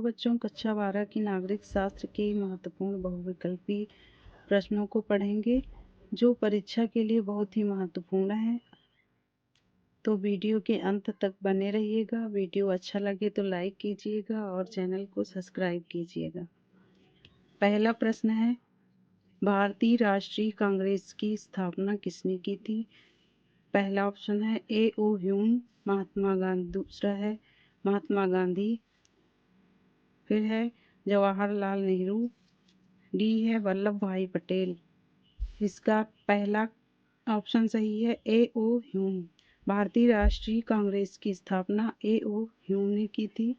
बच्चों, कक्षा 12 की नागरिक शास्त्र के महत्वपूर्ण बहुविकल्पी प्रश्नों को पढ़ेंगे जो परीक्षा के लिए बहुत ही महत्वपूर्ण है। तो वीडियो के अंत तक बने रहिएगा। वीडियो अच्छा लगे तो लाइक कीजिएगा और चैनल को सब्सक्राइब कीजिएगा। पहला प्रश्न है, भारतीय राष्ट्रीय कांग्रेस की स्थापना किसने की थी? पहला ऑप्शन है ए ओ ह्यूम, महात्मा गांधी। दूसरा है महात्मा गांधी। फिर है जवाहरलाल नेहरू। डी है वल्लभ भाई पटेल। इसका पहला ऑप्शन सही है ए ओ ह्यूम। भारतीय राष्ट्रीय कांग्रेस की स्थापना ए ओ ह्यूम ने की थी।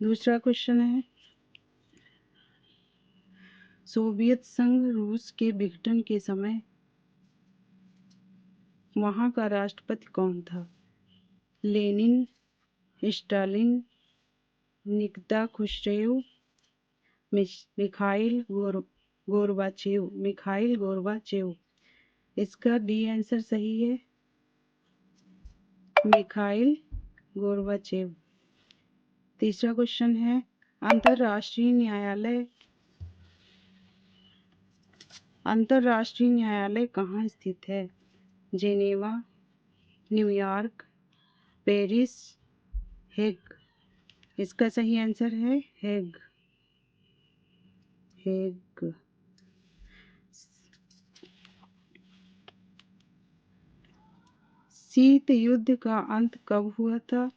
दूसरा क्वेश्चन है, सोवियत संघ रूस के विघटन के समय वहां का राष्ट्रपति कौन था? लेनिन, स्टालिन, निकिता खुश्रेव, मिखाइल गोर्बाचेव। इसका डी आंसर सही है, मिखाइल गोर्बाचेव। तीसरा क्वेश्चन है, अंतरराष्ट्रीय न्यायालय कहाँ स्थित है? Geneva, New York, Paris, Hague. इसका सही आंसर है हेग। शीत युद्ध का अंत कब हुआ था?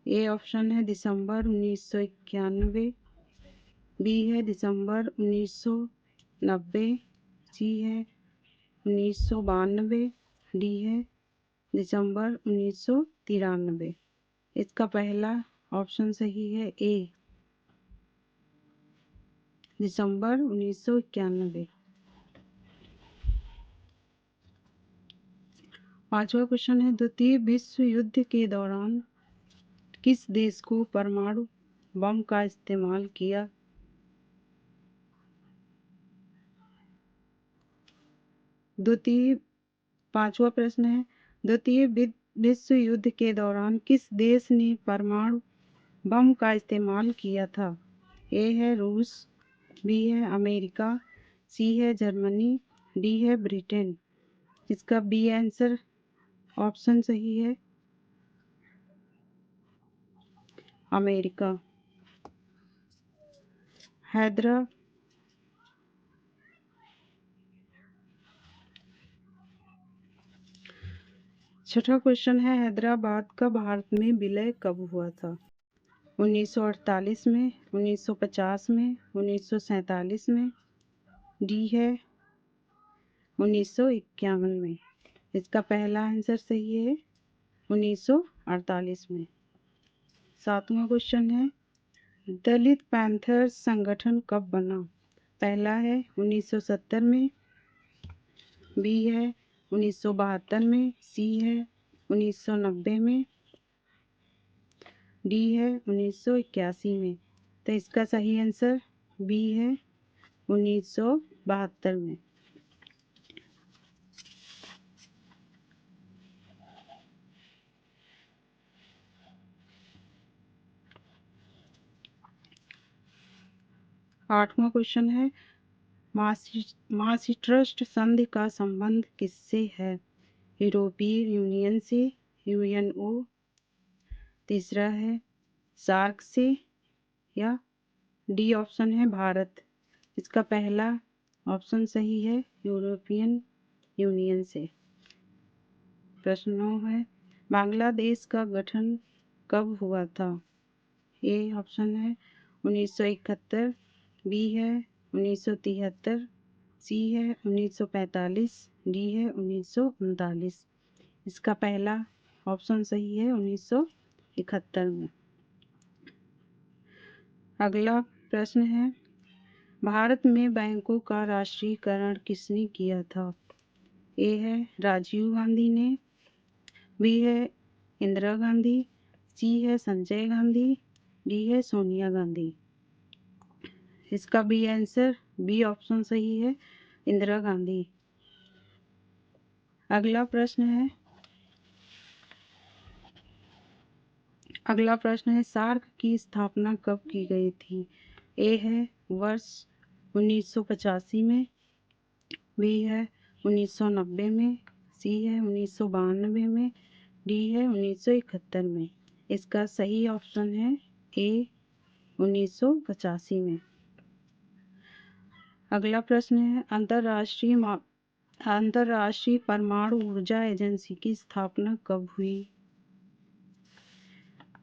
ए ऑप्शन है दिसंबर 1991, बी है दिसंबर 1990, सी है 1992, डी है दिसंबर 1993। इसका पहला ऑप्शन सही है ए, दिसंबर 1991। पांचवा क्वेश्चन है, द्वितीय विश्व युद्ध के दौरान किस देश को परमाणु बम का इस्तेमाल किया? पांचवा प्रश्न है, द्वितीय विश्व युद्ध के दौरान किस देश ने परमाणु बम का इस्तेमाल किया था? ए है रूस, बी है अमेरिका, सी है जर्मनी, डी है ब्रिटेन। इसका बी आंसर ऑप्शन सही है, अमेरिका। छठा क्वेश्चन है, हैदराबाद का भारत में विलय कब हुआ था? 1948 में, 1950 में, 1947 में, डी है 1951 में। इसका पहला आंसर सही है 1948 में। सातवां क्वेश्चन है, दलित पैंथर्स संगठन कब बना? पहला है 1970 में, बी है 1972 में, सी है 1990 में, डी है 1981 में। तो इसका सही आंसर बी है 1972 में। आठवां क्वेश्चन है, maastricht संधि का संबंध किससे है? यूरोपीय यूनियन से, यूएनओ। तीसरा है सार्क से, या डी ऑप्शन है भारत। इसका पहला ऑप्शन सही है, यूरोपियन यूनियन से। प्रश्न 9 है, बांग्लादेश का गठन कब हुआ था? ए ऑप्शन है 1971, बी है 1973, सी है 1945, डी है 1939। इसका पहला ऑप्शन सही है 1971 में। अगला प्रश्न है, भारत में बैंकों का राष्ट्रीयकरण किसने किया था? ए है राजीव गांधी ने, बी है इंदिरा गांधी, सी है संजय गांधी, डी है सोनिया गांधी। इसका बी आंसर, बी ऑप्शन सही है, इंदिरा गांधी। अगला प्रश्न है, अगला प्रश्न है, सार्क की स्थापना कब की गई थी? ए है वर्ष 1985 में, बी है 1990 में, सी है 1992 में, डी है 1971 में। इसका सही ऑप्शन है ए 1985 में। अगला प्रश्न है, अंतर्राष्ट्रीय परमाणु ऊर्जा एजेंसी की स्थापना कब हुई?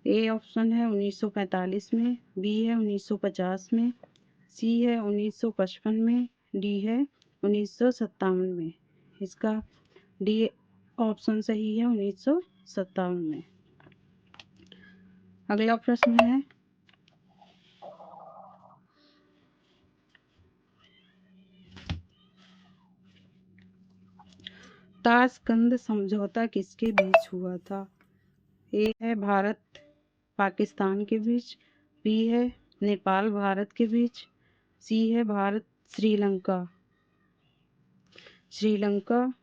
ए ऑप्शन है 1945 में, बी है 1950 में, सी है 1955 में, डी है 1957 में। इसका डी ऑप्शन सही है 1957 में। अगला प्रश्न है, ताशकंद समझौता किसके बीच हुआ था? ए है भारत पाकिस्तान के बीच, बी है नेपाल भारत के बीच, सी है भारत श्रीलंका,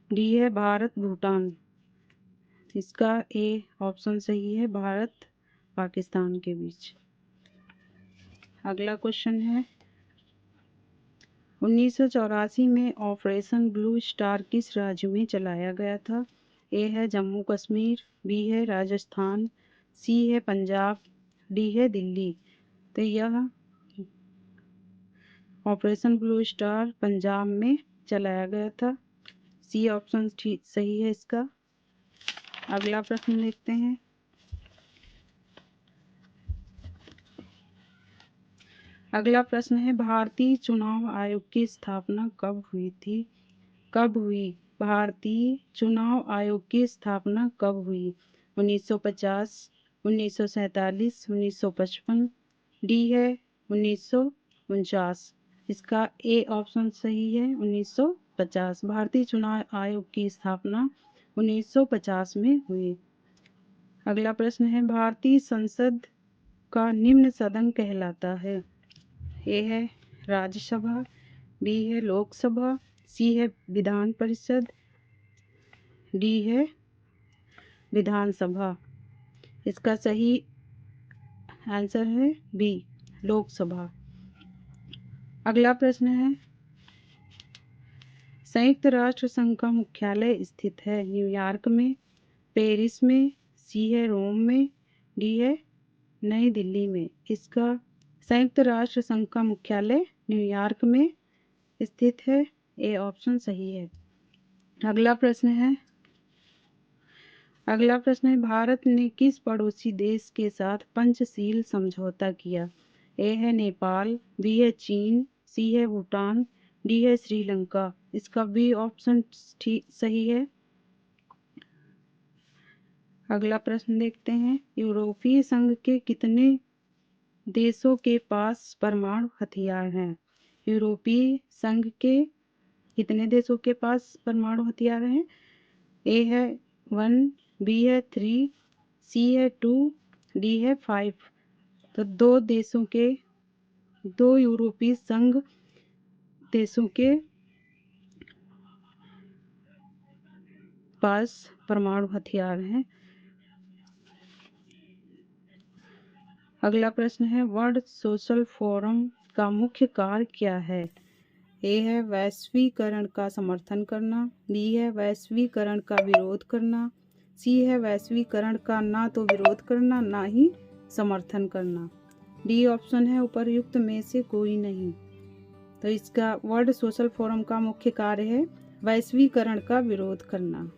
डी है भारत भूटान। इसका ए ऑप्शन सही है भारत पाकिस्तान के बीच। अगला क्वेश्चन है, 1984 में ऑपरेशन ब्लू स्टार किस राज्य में चलाया गया था? ए है जम्मू कश्मीर, बी है राजस्थान, सी है पंजाब, डी है दिल्ली। तो यह ऑपरेशन ब्लू स्टार पंजाब में चलाया गया था। सी ऑप्शन ठीक सही है इसका। अगला प्रश्न देखते हैं, अगला प्रश्न है, भारतीय चुनाव आयोग की स्थापना कब हुई थी? कब हुई? भारतीय चुनाव आयोग की स्थापना कब हुई? 1950, 1947, 1955, डी है 1949। इसका ए ऑप्शन सही है 1950। भारतीय चुनाव आयोग की स्थापना 1950 में हुई। अगला प्रश्न है, भारतीय संसद का निम्न सदन कहलाता है? ए है राज्यसभा, बी है लोकसभा, सी है विधान परिषद, डी है विधानसभा। इसका सही आंसर है बी लोकसभा। अगला प्रश्न है, संयुक्त राष्ट्र संघ का मुख्यालय स्थित है न्यूयॉर्क में, पेरिस में, सी है रोम में, डी है नई दिल्ली में। इसका संयुक्त राष्ट्र संघ का मुख्यालय न्यूयॉर्क में स्थित है। ए ऑप्शन सही है। अगला प्रश्न है, भारत ने किस पड़ोसी देश के साथ पंचशील समझौता किया? ए है नेपाल, बी है चीन, सी है भूटान, डी है श्रीलंका। इसका बी ऑप्शन ठीक सही है। अगला प्रश्न देखते हैं, यूरोपीय संघ के कितने देशों के पास परमाणु हथियार हैं? यूरोपीय संघ के कितने देशों के पास परमाणु हथियार हैं? ए है 1, बी है 3, सी है 2, डी है 5। तो दो यूरोपीय संघ देशों के पास परमाणु हथियार हैं। अगला प्रश्न है, वर्ल्ड सोशल फोरम का मुख्य कार्य क्या है? ए है वैश्वीकरण का समर्थन करना, बी है वैश्वीकरण का विरोध करना, सी है वैश्वीकरण का ना तो विरोध करना ना ही समर्थन करना। डी ऑप्शन है उपर्युक्त में से कोई नहीं। तो इसका वर्ल्ड सोशल फोरम का मुख्य कार्य है वैश्वीकरण का विरोध करना।